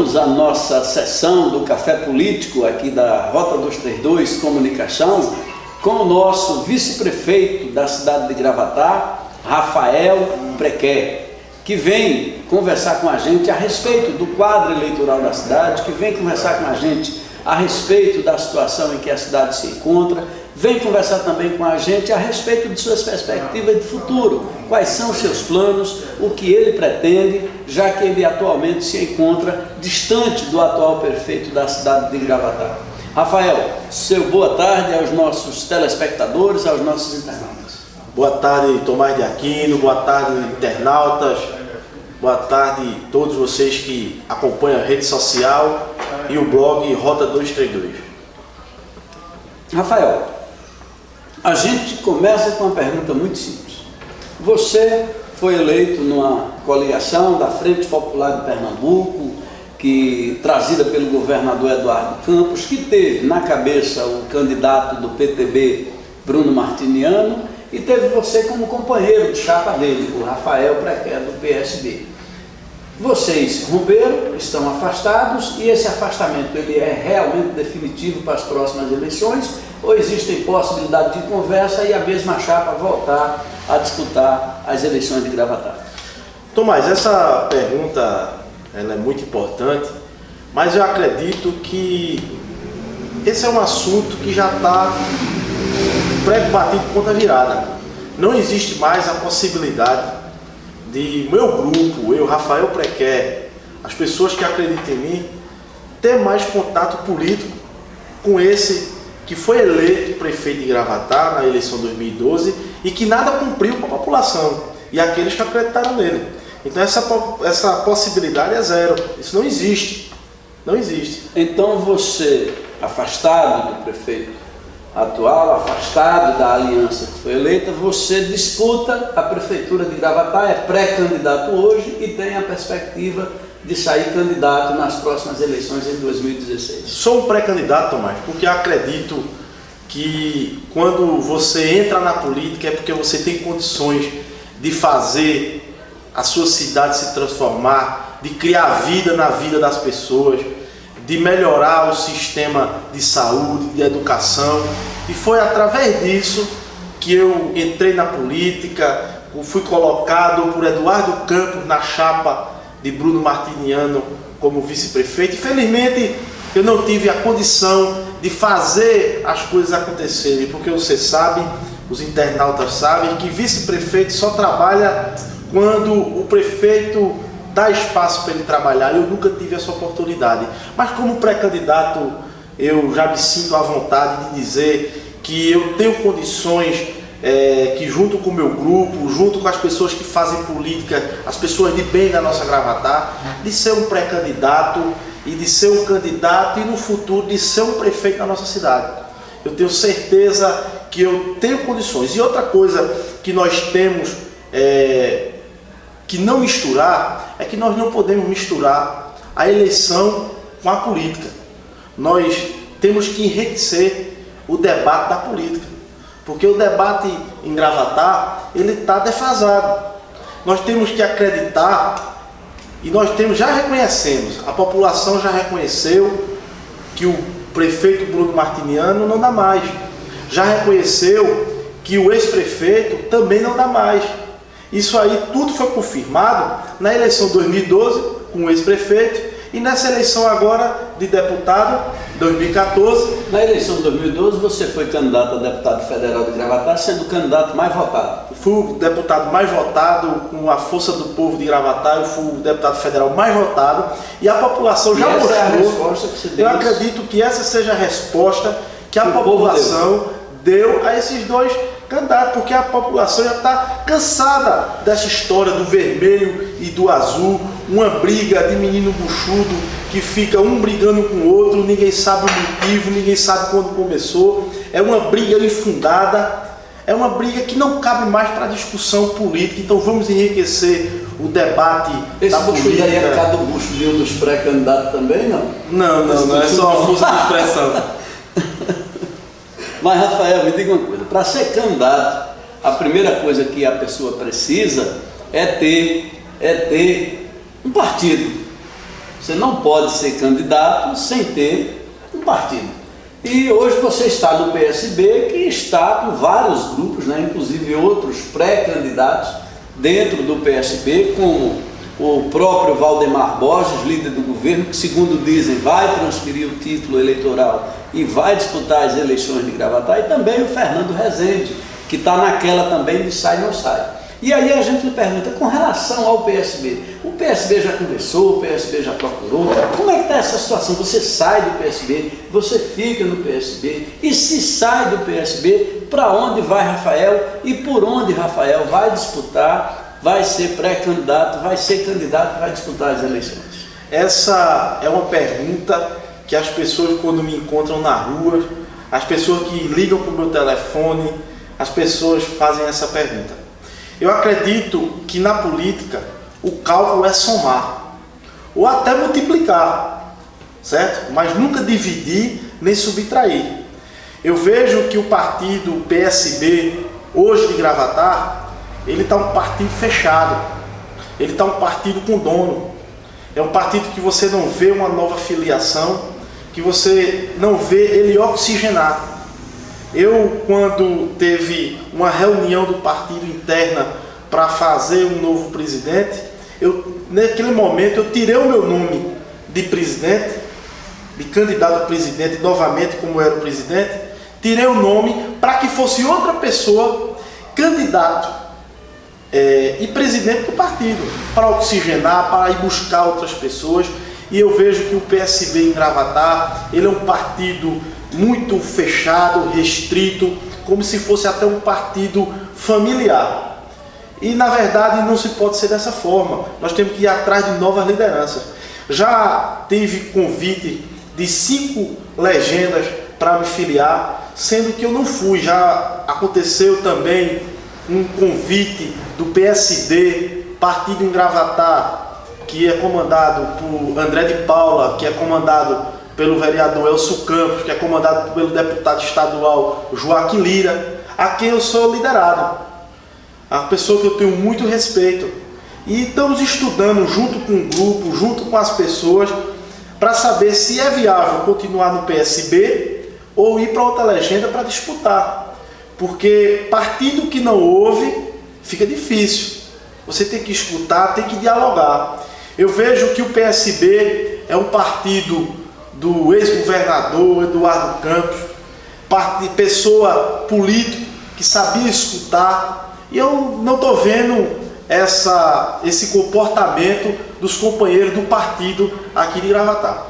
Iniciamos a nossa sessão do Café Político aqui da Rota 232 Comunicação com o nosso vice-prefeito da cidade de Gravatá, Rafael Prequer, que vem conversar com a gente a respeito do quadro eleitoral da cidade, que vem conversar com a gente a respeito da situação em que a cidade se encontra, vem conversar também com a gente a respeito de suas perspectivas de futuro, quais são os seus planos, o que ele pretende, já que ele atualmente se encontra distante do atual prefeito da cidade de Gravatá. Rafael, seu boa tarde aos nossos telespectadores, aos nossos internautas. Boa tarde, Tomás de Aquino, boa tarde, internautas, boa tarde a todos vocês que acompanham a rede social e o blog Rota 232. Rafael, a gente começa com uma pergunta muito simples. Você foi eleito numa coligação da Frente Popular de Pernambuco, trazida pelo governador Eduardo Campos, que teve na cabeça o candidato do PTB, Bruno Martiniano, e teve você como companheiro de chapa dele, o Rafael Prequer, do PSB. Vocês romperam, estão afastados, e esse afastamento ele é realmente definitivo para as próximas eleições, ou existem possibilidade de conversa e a mesma chapa voltar a disputar as eleições de Gravatá? Tomás, essa pergunta ela é muito importante, mas eu acredito que esse é um assunto que já está pré-batido de ponta virada. Não existe mais a possibilidade de meu grupo, eu, Rafael Prequer, as pessoas que acreditam em mim, ter mais contato político com esse que foi eleito prefeito de Gravatá na eleição de 2012 e que nada cumpriu com a população e aqueles que acreditaram nele. Então essa possibilidade é zero, isso não existe, não existe. Então você, afastado do prefeito atual, afastado da aliança que foi eleita, você disputa a prefeitura de Gravatá, é pré-candidato hoje e tem a perspectiva de sair candidato nas próximas eleições em 2016. Sou um pré-candidato, Tomás, porque acredito que quando você entra na política é porque você tem condições de fazer a sua cidade se transformar, de criar vida na vida das pessoas, de melhorar o sistema de saúde, de educação, e foi através disso que eu entrei na política, fui colocado por Eduardo Campos na chapa de Bruno Martiniano como vice-prefeito. Infelizmente eu não tive a condição de fazer as coisas acontecerem, porque você sabe, os internautas sabem, que vice-prefeito só trabalha quando o prefeito dá espaço para ele trabalhar. Eu nunca tive essa oportunidade, mas como pré-candidato eu já me sinto à vontade de dizer que eu tenho condições, que junto com o meu grupo, junto com as pessoas que fazem política, as pessoas de bem da nossa Gravatá, de ser um pré-candidato e de ser um candidato e no futuro de ser um prefeito da nossa cidade. Eu tenho certeza que eu tenho condições. E outra coisa que nós temos que não misturar, é que nós não podemos misturar a eleição com a política. Nós temos que enriquecer o debate da política, porque o debate em Gravatá, ele está defasado. Nós temos que acreditar, e nós já reconhecemos, a população já reconheceu que o prefeito Bruno Martiniano não dá mais, já reconheceu que o ex-prefeito também não dá mais. Isso aí tudo foi confirmado na eleição de 2012 com o ex-prefeito e nessa eleição agora de deputado 2014. Na eleição de 2012 você foi candidato a deputado federal de Gravatá, sendo o candidato mais votado. Fui o deputado mais votado, com a força do povo de Gravatá, eu fui o deputado federal mais votado e a população já mostrou. Essa é a resposta que você deu. Eu acredito que essa seja a resposta que a população deu a esses dois candidatos, porque a população já está cansada dessa história do vermelho e do azul, uma briga de menino buchudo que fica um brigando com o outro, ninguém sabe o motivo, ninguém sabe quando começou, é uma briga infundada, é uma briga que não cabe mais para discussão política. Então vamos enriquecer o debate da política. Esse aí é cada bucho de um dos pré-candidatos também, não? Não, é só uma força de expressão. Mas, Rafael, me diga uma coisa, para ser candidato, a primeira coisa que a pessoa precisa é ter um partido. Você não pode ser candidato sem ter um partido. E hoje você está no PSB, que está com vários grupos, né, inclusive outros pré-candidatos dentro do PSB, como o próprio Valdemar Borges, líder do governo, que segundo dizem vai transferir o título eleitoral e vai disputar as eleições de Gravatá, e também o Fernando Rezende, que está naquela também de sai não sai. E aí a gente lhe pergunta, com relação ao PSB, o PSB já conversou, o PSB já procurou, como é que está essa situação? Você sai do PSB, você fica no PSB, e se sai do PSB, para onde vai Rafael e por onde Rafael vai disputar, vai ser pré-candidato, vai ser candidato, vai disputar as eleições? Essa é uma pergunta que as pessoas, quando me encontram na rua, as pessoas que ligam para o meu telefone, as pessoas fazem essa pergunta. Eu acredito que na política o cálculo é somar, ou até multiplicar, certo? Mas nunca dividir nem subtrair. Eu vejo que o partido PSB, hoje de Gravatá, ele está um partido fechado, ele está um partido com dono. É um partido que você não vê uma nova filiação, que você não vê ele oxigenar. Eu, quando teve uma reunião do partido interna para fazer um novo presidente, naquele momento eu tirei o meu nome de presidente, de candidato a presidente novamente, como era o presidente, tirei o nome para que fosse outra pessoa candidato e presidente do partido, para oxigenar, para ir buscar outras pessoas. E eu vejo que o PSB em Gravatá, ele é um partido muito fechado, restrito, como se fosse até um partido familiar. E na verdade não se pode ser dessa forma. Nós temos que ir atrás de novas lideranças. Já tive convite de 5 legendas para me filiar, sendo que eu não fui. Já aconteceu também um convite do PSD, partido em Gravatá, que é comandado por André de Paula, que é comandado pelo vereador Elcio Campos, que é comandado pelo deputado estadual Joaquim Lira, a quem eu sou liderado, a pessoa que eu tenho muito respeito. E estamos estudando junto com o grupo, junto com as pessoas, para saber se é viável continuar no PSB ou ir para outra legenda para disputar. Porque partido que não ouve, fica difícil. Você tem que escutar, tem que dialogar. Eu vejo que o PSB é um partido do ex-governador Eduardo Campos, pessoa político que sabia escutar, e eu não estou vendo esse comportamento dos companheiros do partido aqui de Gravatá.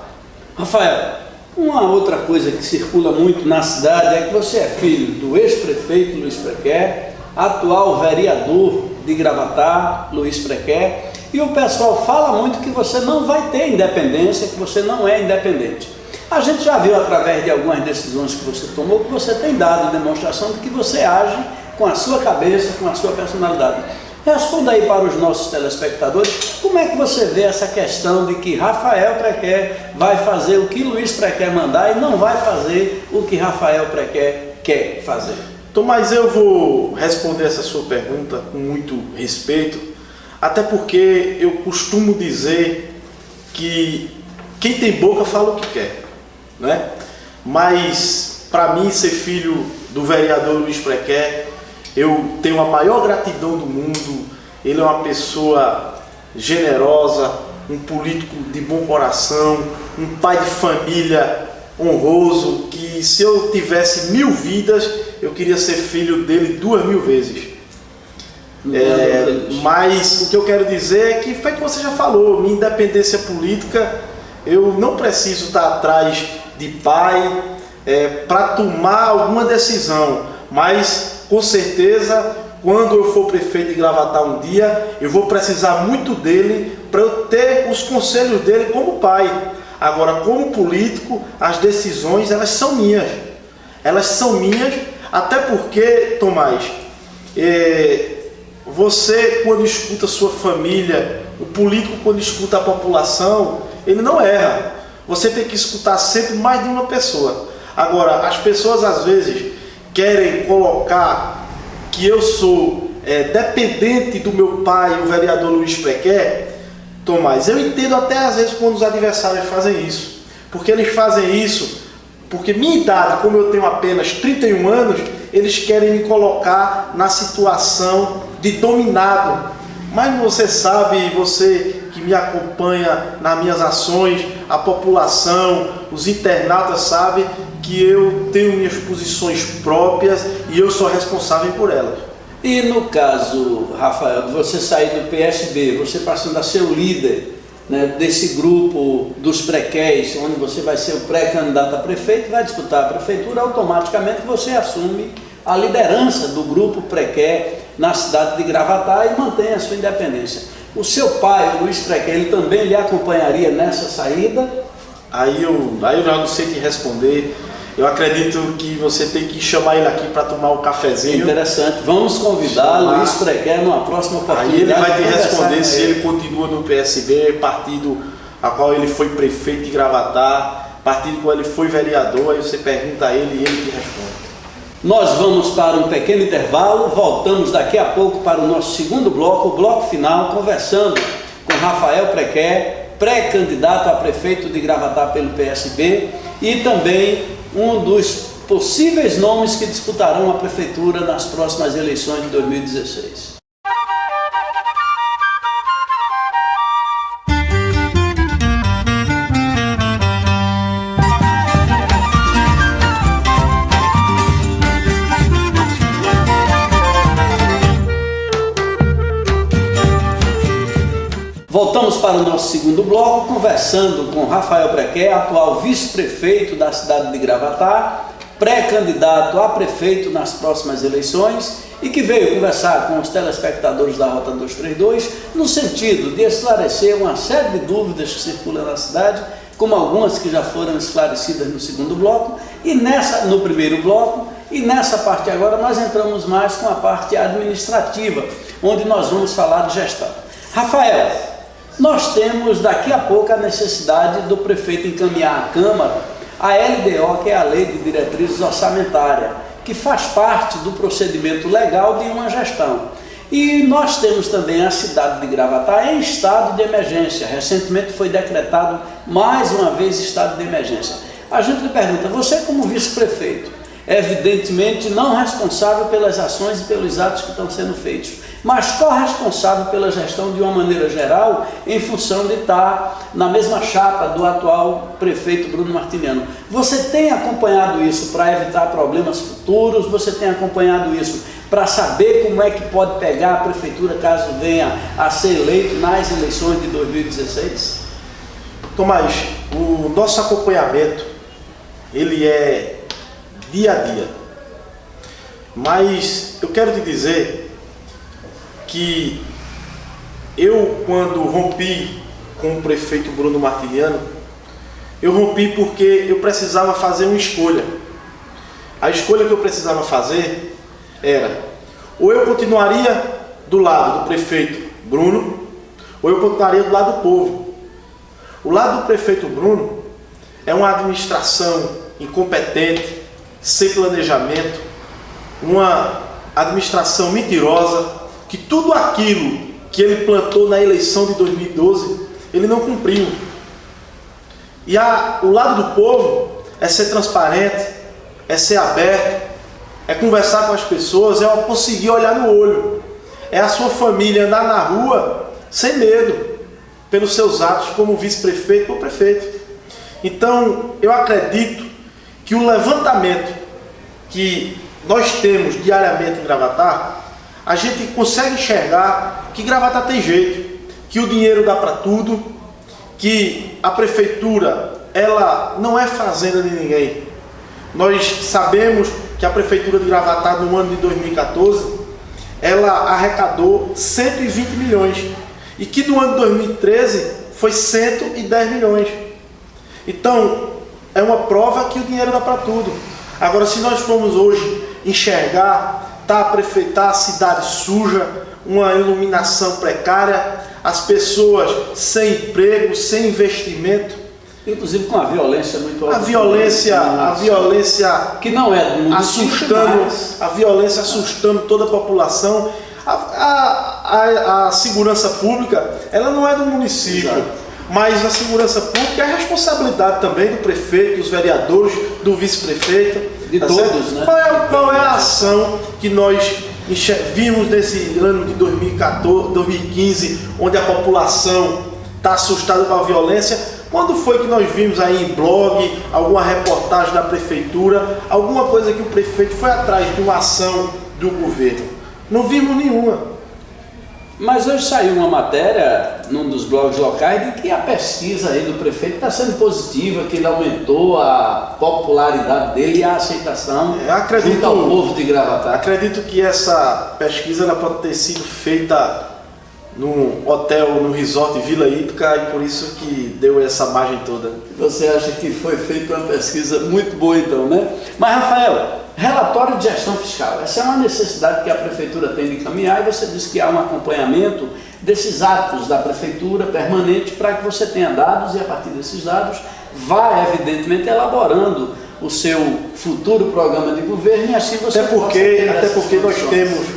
Rafael, uma outra coisa que circula muito na cidade é que você é filho do ex-prefeito Luiz Prequer, atual vereador de Gravatá, Luiz Prequer, e o pessoal fala muito que você não vai ter independência, que você não é independente. A gente já viu através de algumas decisões que você tomou, que você tem dado demonstração de que você age com a sua cabeça, com a sua personalidade. Responda aí para os nossos telespectadores, como é que você vê essa questão de que Rafael Prequer vai fazer o que Luiz Prequer mandar e não vai fazer o que Rafael Prequer quer fazer? Tomás, eu vou responder essa sua pergunta com muito respeito, até porque eu costumo dizer que quem tem boca fala o que quer, né? Mas para mim ser filho do vereador Luiz Prequer, eu tenho a maior gratidão do mundo. Ele é uma pessoa generosa, um político de bom coração, um pai de família honroso, que se eu tivesse 1000 vidas, eu queria ser filho dele 2000 vezes. Mas o que eu quero dizer é que foi o que você já falou, minha independência política, eu não preciso estar atrás de pai para tomar alguma decisão, mas com certeza quando eu for prefeito de Gravatá um dia, eu vou precisar muito dele para eu ter os conselhos dele como pai. Agora, como político, as decisões elas são minhas, até porque, Tomás, você quando escuta a sua família, o político quando escuta a população, ele não erra. Você tem que escutar sempre mais de uma pessoa. Agora, as pessoas às vezes querem colocar que eu sou dependente do meu pai, o vereador Luiz Prequer. Tomás, eu entendo até às vezes quando os adversários fazem isso, porque eles fazem isso porque minha idade, como eu tenho apenas 31 anos, eles querem me colocar na situação de dominado. Mas você sabe, você que me acompanha nas minhas ações, a população, os internautas sabem que eu tenho minhas posições próprias e eu sou responsável por elas. E no caso, Rafael, de você sair do PSB, você passando a ser o líder, né, desse grupo dos prequés, onde você vai ser o pré-candidato a prefeito, vai disputar a prefeitura, automaticamente você assume a liderança do grupo prequé na cidade de Gravatá e mantém a sua independência. O seu pai, o Luiz Prequé, ele também lhe acompanharia nessa saída? Aí eu já não sei te responder. Eu acredito que você tem que chamar ele aqui para tomar um cafezinho. Interessante. Vamos convidar o Luiz Prequé numa próxima oportunidade. Aí ele vai te responder se ele continua no PSB, partido a qual ele foi prefeito de Gravatá, partido qual ele foi vereador. Aí você pergunta a ele e ele te responde. Nós vamos para um pequeno intervalo, voltamos daqui a pouco para o nosso segundo bloco, o bloco final, conversando com Rafael Prequé, pré-candidato a prefeito de Gravatá pelo PSB e também um dos possíveis nomes que disputarão a prefeitura nas próximas eleições de 2016. Voltamos para o nosso segundo bloco, conversando com Rafael Prequé, atual vice-prefeito da cidade de Gravatá, pré-candidato a prefeito nas próximas eleições e que veio conversar com os telespectadores da Rota 232 no sentido de esclarecer uma série de dúvidas que circulam na cidade, como algumas que já foram esclarecidas no segundo bloco e no primeiro bloco, e nessa parte agora nós entramos mais com a parte administrativa, onde nós vamos falar de gestão. Rafael, nós temos daqui a pouco a necessidade do prefeito encaminhar à Câmara a LDO, que é a Lei de Diretrizes Orçamentárias, que faz parte do procedimento legal de uma gestão. E nós temos também a cidade de Gravatá em estado de emergência. Recentemente foi decretado mais uma vez estado de emergência. A gente lhe pergunta, você como vice-prefeito, evidentemente não responsável pelas ações e pelos atos que estão sendo feitos, mas corresponsável pela gestão de uma maneira geral, em função de estar na mesma chapa do atual prefeito Bruno Martiniano. Você tem acompanhado isso para evitar problemas futuros? Você tem acompanhado isso para saber como é que pode pegar a prefeitura caso venha a ser eleito nas eleições de 2016? Tomás, o nosso acompanhamento, ele é dia a dia. Mas eu quero te dizer que eu, quando rompi com o prefeito Bruno Martiniano, eu rompi porque eu precisava fazer uma escolha. A escolha que eu precisava fazer era, ou eu continuaria do lado do prefeito Bruno, ou eu continuaria do lado do povo. O lado do prefeito Bruno é uma administração incompetente, sem planejamento, uma administração mentirosa, que tudo aquilo que ele plantou na eleição de 2012, ele não cumpriu. E o lado do povo é ser transparente, é ser aberto, é conversar com as pessoas, é conseguir olhar no olho. É a sua família andar na rua sem medo, pelos seus atos como vice-prefeito ou prefeito. Então, eu acredito que o levantamento que nós temos diariamente em Gravatá, a gente consegue enxergar que Gravatá tem jeito, que o dinheiro dá para tudo, que a prefeitura, ela não é fazenda de ninguém. Nós sabemos que a prefeitura de Gravatá, no ano de 2014, ela arrecadou 120 milhões e que no ano de 2013 foi 110 milhões. Então, é uma prova que o dinheiro dá para tudo. Agora, se nós formos hoje enxergar, a cidade suja, uma iluminação precária, as pessoas sem emprego, sem investimento, inclusive com a violência muito alta. A violência que não é muito assustando, a violência assustando toda a população. A a segurança pública, ela não é do município. Exato. Mas a segurança pública é a responsabilidade também do prefeito, dos vereadores, do vice-prefeito. De todos, certo? né? Qual é a ação que nós vimos nesse ano de 2014, 2015, onde a população está assustada com a violência? Quando foi que nós vimos aí em blog, alguma reportagem da prefeitura, alguma coisa que o prefeito foi atrás de uma ação do governo? Não vimos nenhuma. Mas hoje saiu uma matéria num dos blogs locais de que a pesquisa aí do prefeito está sendo positiva, que ele aumentou a popularidade dele e a aceitação junto ao povo de Gravatá. Acredito que essa pesquisa ela pode ter sido feita num hotel, no resort Vila Ípica, e por isso que deu essa margem toda. Você acha que foi feita uma pesquisa muito boa então, né? Mas, Rafael, relatório de gestão fiscal. Essa é uma necessidade que a prefeitura tem de caminhar, e você disse que há um acompanhamento desses atos da prefeitura permanente para que você tenha dados e, a partir desses dados, vá, evidentemente, elaborando o seu futuro programa de governo, e assim você Até porque nós temos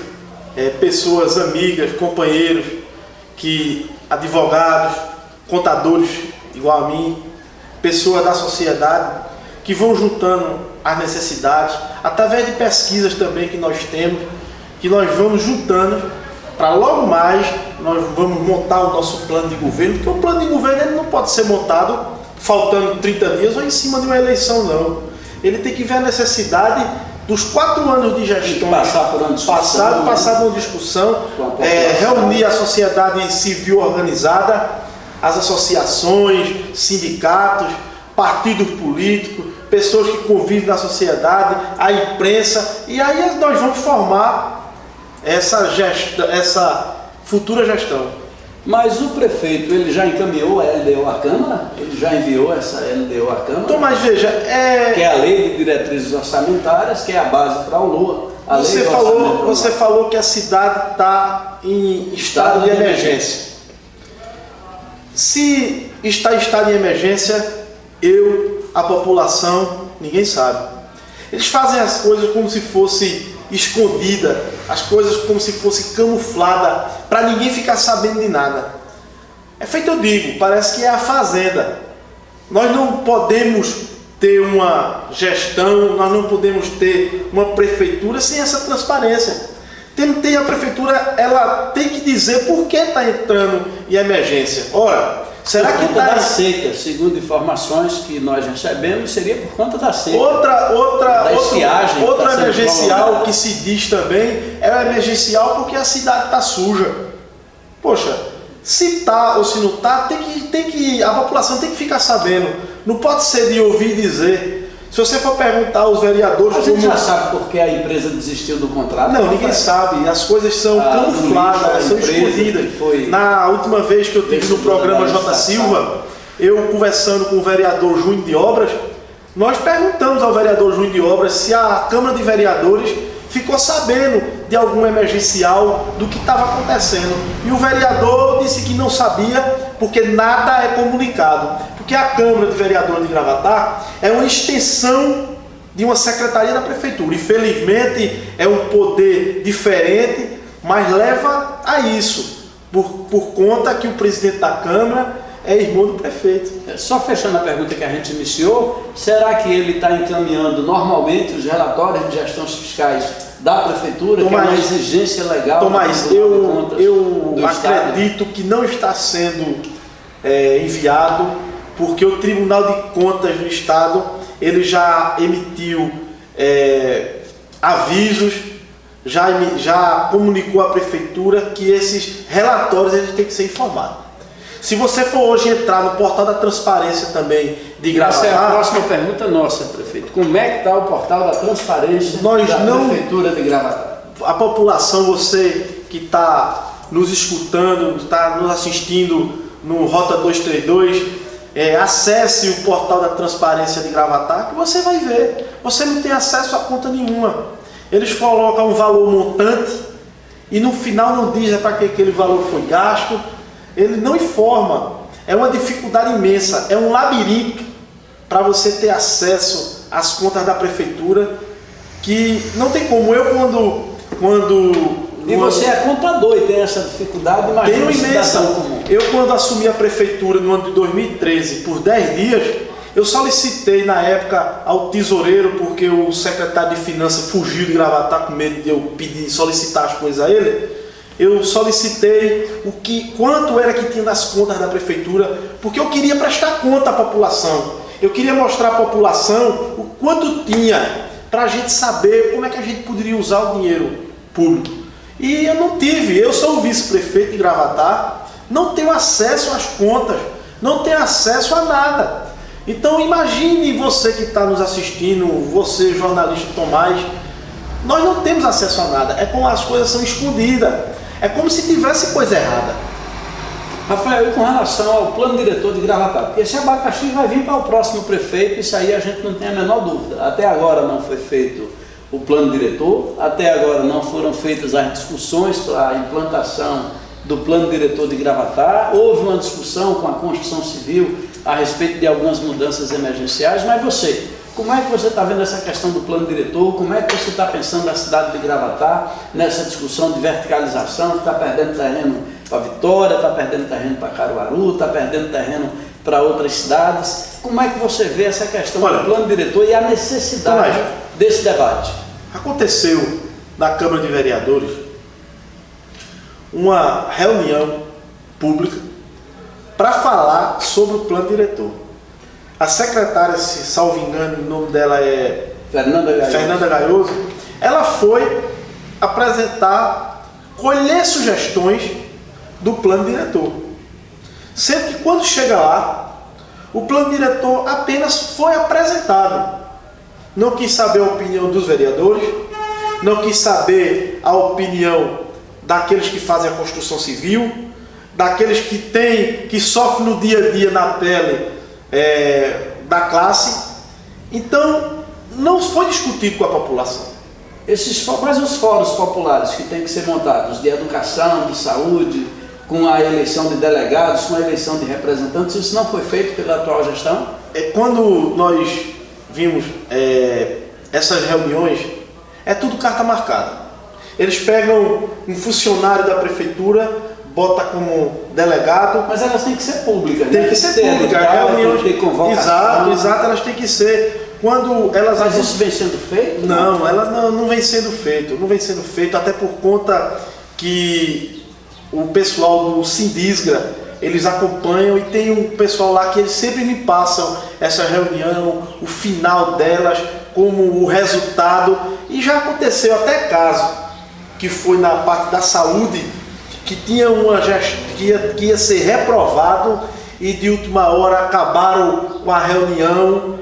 pessoas, amigas, companheiros, advogados, contadores igual a mim, pessoas da sociedade que vão juntando as necessidades, através de pesquisas também que nós temos, que nós vamos juntando para logo mais nós vamos montar o nosso plano de governo, porque o plano de governo ele não pode ser montado faltando 30 dias ou em cima de uma eleição, não. Ele tem que ver a necessidade dos 4 anos de gestão, passar por uma discussão, passar por uma discussão, reunir a sociedade civil organizada, as associações, sindicatos, partidos políticos, pessoas que convivem na sociedade, a imprensa, e aí nós vamos formar essa futura gestão. Mas o prefeito, ele já encaminhou a LDO à Câmara? Ele já enviou essa LDO à Câmara? Então, mas veja, que é a Lei de Diretrizes Orçamentárias, que é a base para o LOA. Você falou que a cidade está em estado de emergência. Se está em estado de emergência, a população, ninguém sabe. Eles fazem as coisas como se fosse escondida, as coisas como se fosse camuflada, para ninguém ficar sabendo de nada. É feito, eu digo, parece que é a fazenda. Nós não podemos ter uma gestão, nós não podemos ter uma prefeitura sem essa transparência. Tem a prefeitura, ela tem que dizer por que está entrando em emergência. Ora, será que está da seca? Segundo informações que nós recebemos, seria por conta da seca. Outra emergencial que se diz também é o emergencial porque a cidade está suja. Poxa, se está ou se não está, a população tem que ficar sabendo. Não pode ser de ouvir dizer. Se você for perguntar aos vereadores... A gente já sabe por que a empresa desistiu do contrato? Não, ninguém sabe. As coisas são camufladas, são escondidas. Na última vez que eu tive no programa J. Silva, eu conversando com o vereador Júnior de Obras, nós perguntamos ao vereador Júnior de Obras se a Câmara de Vereadores ficou sabendo de algum emergencial do que estava acontecendo. E o vereador disse que não sabia, porque nada é comunicado. Porque a Câmara de Vereadores de Gravatá é uma extensão de uma secretaria da prefeitura. Infelizmente é um poder diferente, mas leva a isso, por conta que o presidente da Câmara é irmão do prefeito. Só fechando a pergunta que a gente iniciou, será que ele está encaminhando normalmente os relatórios de gestões fiscais da prefeitura, que é uma exigência legal? Tomás, eu acredito que não está sendo enviado, porque o Tribunal de Contas do Estado ele já emitiu avisos, já comunicou à prefeitura que esses relatórios eles têm que ser informados. Se você for hoje entrar no portal da transparência também de Gravatá... Essa é a próxima pergunta nossa, prefeito. Como é que está o portal da transparência da prefeitura de Gravatá? A população, você que está nos escutando, está nos assistindo no Rota 232, acesse o portal da transparência de Gravatá, que você vai ver. Você não tem acesso a conta nenhuma. Eles colocam um valor montante e no final não diz para que aquele valor foi gasto. Ele não informa. É uma dificuldade imensa, é um labirinto para você ter acesso às contas da prefeitura, que não tem como. Eu, quando E você é contador e tem essa dificuldade, imagina. Tenho imensa. Eu, quando assumi a prefeitura no ano de 2013, por 10 dias, eu solicitei na época ao tesoureiro, porque o secretário de Finanças fugiu de Gravatá com medo de eu pedir, solicitar as coisas a ele. Eu solicitei quanto era que tinha nas contas da prefeitura, porque eu queria prestar conta à população. Eu queria mostrar à população o quanto tinha, para a gente saber como é que a gente poderia usar o dinheiro público. E eu não tive. Eu sou o vice-prefeito de Gravatá, não tenho acesso às contas, não tenho acesso a nada. Então imagine você que está nos assistindo, você jornalista Tomás, nós não temos acesso a nada, é como as coisas são escondidas, é como se tivesse coisa errada. Rafael, e com relação ao plano diretor de Gravatá, porque esse abacaxi vai vir para o próximo prefeito, isso aí a gente não tem a menor dúvida. Até agora não foi feito o plano diretor, até agora não foram feitas as discussões para a implantação do plano diretor de Gravatá. Houve uma discussão com a Construção Civil a respeito de algumas mudanças emergenciais, mas você, como é que você está vendo essa questão do plano diretor? Como é que você está pensando na cidade de Gravatá, nessa discussão de verticalização, que está perdendo terreno para Vitória, está perdendo terreno para Caruaru, está perdendo terreno para outras cidades? Como é que você vê essa questão do plano diretor e a necessidade desse debate? Aconteceu na Câmara de Vereadores uma reunião pública para falar sobre o plano diretor. A secretária, se salvo engano, o nome dela é Fernanda Gaioso, ela foi apresentar, colher sugestões do plano diretor. Sendo que quando chega lá, o plano diretor apenas foi apresentado. Não quis saber a opinião dos vereadores, não quis saber a opinião daqueles que fazem a construção civil, daqueles que sofrem no dia a dia na pele da classe. Então, não foi discutido com a população. Mas os fóruns populares que têm que ser montados, de educação, de saúde, com a eleição de delegados, com a eleição de representantes, isso não foi feito pela atual gestão? Quando nós vimos essas reuniões, é tudo carta marcada. Eles pegam um funcionário da prefeitura, bota como delegado. Mas elas têm que ser públicas, tem que ser pública. Reuniões de convocação. Exato, elas têm que ser. Quando elas... Mas isso vem sendo feito? Não, ela não vem sendo feito. Não vem sendo feito, até por conta que o pessoal do Sindisgra, eles acompanham, e tem um pessoal lá que eles sempre me passam essa reunião, o final delas, como o resultado. E já aconteceu até caso que foi na parte da saúde, que tinha que ia ser reprovado, e de última hora acabaram com a reunião,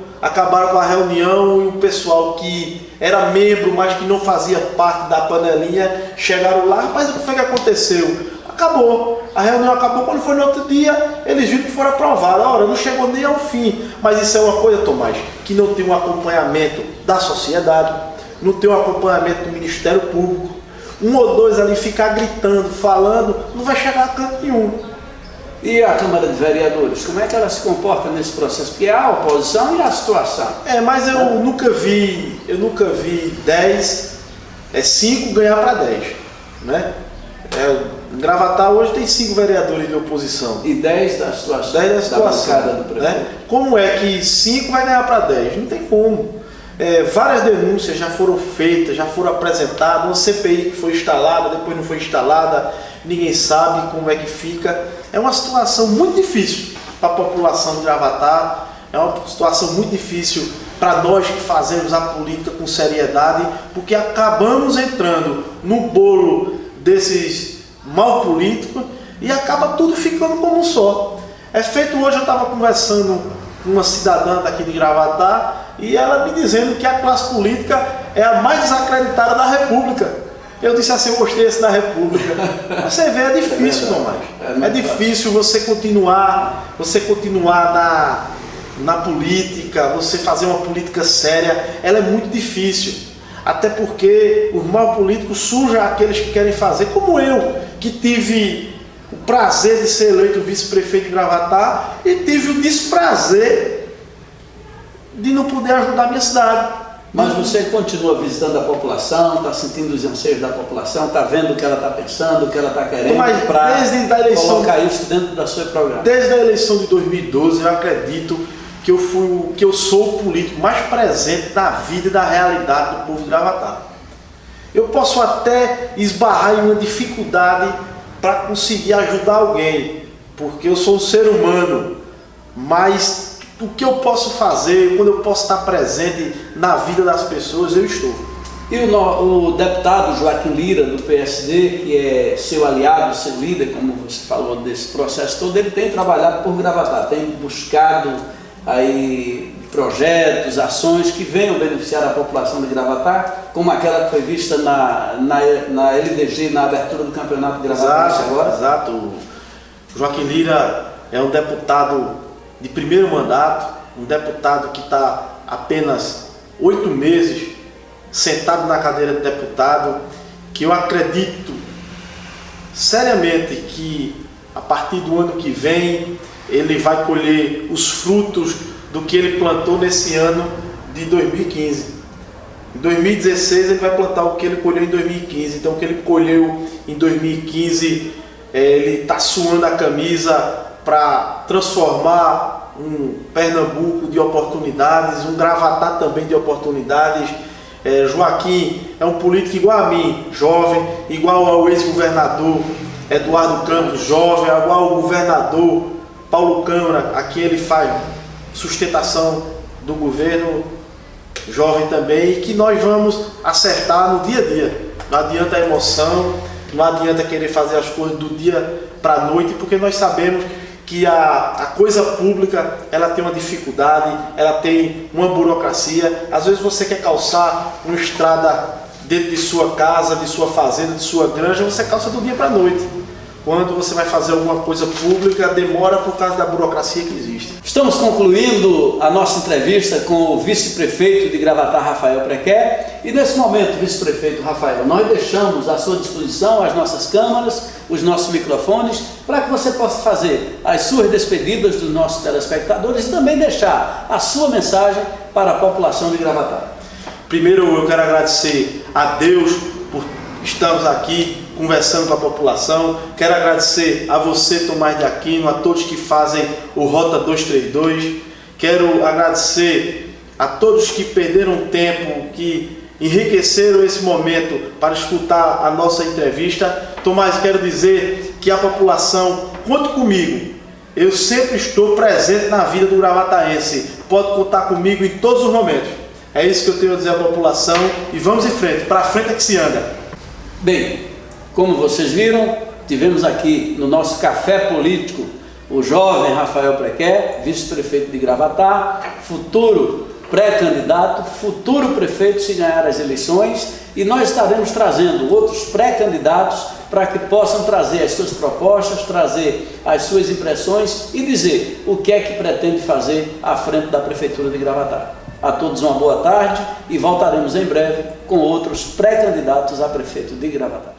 e o pessoal que era membro, mas que não fazia parte da panelinha, chegaram lá. Rapaz, o que foi que aconteceu? Acabou, a reunião acabou. Quando foi no outro dia, eles viram que foram aprovados. Ora, não chegou nem ao fim. Mas isso é uma coisa, Tomás, que não tem um acompanhamento da sociedade, não tem um acompanhamento do Ministério Público. Um ou dois ali ficar gritando, falando, não vai chegar a canto nenhum. E a Câmara de Vereadores, como é que ela se comporta nesse processo? Porque há a oposição e a situação. Mas eu nunca vi 5 ganhar para 10, né? Em Gravatá hoje tem 5 vereadores de oposição. E 10 da situação. 10 da situação. Da bancada do prefeito. Né? Como é que 5 vai ganhar para 10? Não tem como. Várias denúncias já foram feitas, já foram apresentadas, uma CPI que foi instalada, depois não foi instalada, ninguém sabe como é que fica. É uma situação muito difícil para a população de Gravatá, é uma situação muito difícil para nós que fazemos a política com seriedade, porque acabamos entrando no bolo desses mal políticos e acaba tudo ficando como um só. Hoje eu estava conversando com uma cidadã daqui de Gravatá, e ela me dizendo que a classe política é a mais desacreditada da República. Eu disse assim, eu gostei desse da República. Você vê, é difícil, Tomás. É difícil você continuar na política, você fazer uma política séria. Ela é muito difícil. Até porque os mal políticos surgem aqueles que querem fazer, como eu, que tive o prazer de ser eleito vice-prefeito de Gravatá e tive o desprazer de não poder ajudar a minha cidade. Mas você continua visitando a população, está sentindo os anseios da população, está vendo o que ela está pensando, o que ela está querendo, para colocar isso dentro da sua programa. Desde a eleição de 2012, eu acredito que eu sou o político mais presente na vida e da realidade do povo de Gravatá. Eu posso até esbarrar em uma dificuldade para conseguir ajudar alguém, porque eu sou um ser humano, mas o que eu posso fazer, quando eu posso estar presente na vida das pessoas, eu estou. E o deputado Joaquim Lira, do PSD, que é seu aliado, seu líder, como você falou desse processo todo, ele tem trabalhado por Gravatá, tem buscado aí projetos, ações que venham beneficiar a população de Gravatá, como aquela que foi vista na LDG, na abertura do campeonato de Gravatá agora. Exato. O Joaquim Lira é um deputado de primeiro mandato, um deputado que está apenas 8 meses sentado na cadeira de deputado, que eu acredito seriamente que a partir do ano que vem ele vai colher os frutos do que ele plantou nesse ano de 2015. Em 2016 ele vai plantar o que ele colheu em 2015, então o que ele colheu em 2015, ele está suando a camisa para transformar um Pernambuco de oportunidades, um Gravatá também de oportunidades. Joaquim é um político igual a mim, jovem, igual ao ex-governador Eduardo Campos, jovem, igual ao governador Paulo Câmara, a quem ele faz sustentação do governo, jovem também, e que nós vamos acertar no dia a dia. Não adianta a emoção, não adianta querer fazer as coisas do dia para a noite, porque nós sabemos que a coisa pública, ela tem uma dificuldade, ela tem uma burocracia. Às vezes você quer calçar uma estrada dentro de sua casa, de sua fazenda, de sua granja, você calça do dia para a noite. Quando você vai fazer alguma coisa pública, demora por causa da burocracia que existe. Estamos concluindo a nossa entrevista com o vice-prefeito de Gravatá, Rafael Prequer. E nesse momento, vice-prefeito Rafael, nós deixamos à sua disposição as nossas câmaras, os nossos microfones, para que você possa fazer as suas despedidas dos nossos telespectadores e também deixar a sua mensagem para a população de Gravatá. Primeiro, eu quero agradecer a Deus por estarmos aqui conversando com a população. Quero agradecer a você, Tomás de Aquino, a todos que fazem o Rota 232. Quero agradecer a todos que perderam tempo, que enriqueceram esse momento para escutar a nossa entrevista. Tomás, quero dizer que a população, conte comigo. Eu sempre estou presente na vida do gravataense. Pode contar comigo em todos os momentos. É isso que eu tenho a dizer à população e vamos em frente. Para frente é que se anda. Bem, como vocês viram, tivemos aqui no nosso café político o jovem Rafael Prequer, vice-prefeito de Gravatá, futuro pré-candidato, futuro prefeito se ganhar as eleições, e nós estaremos trazendo outros pré-candidatos para que possam trazer as suas propostas, trazer as suas impressões e dizer o que é que pretende fazer à frente da Prefeitura de Gravatá. A todos uma boa tarde e voltaremos em breve com outros pré-candidatos a prefeito de Gravatá.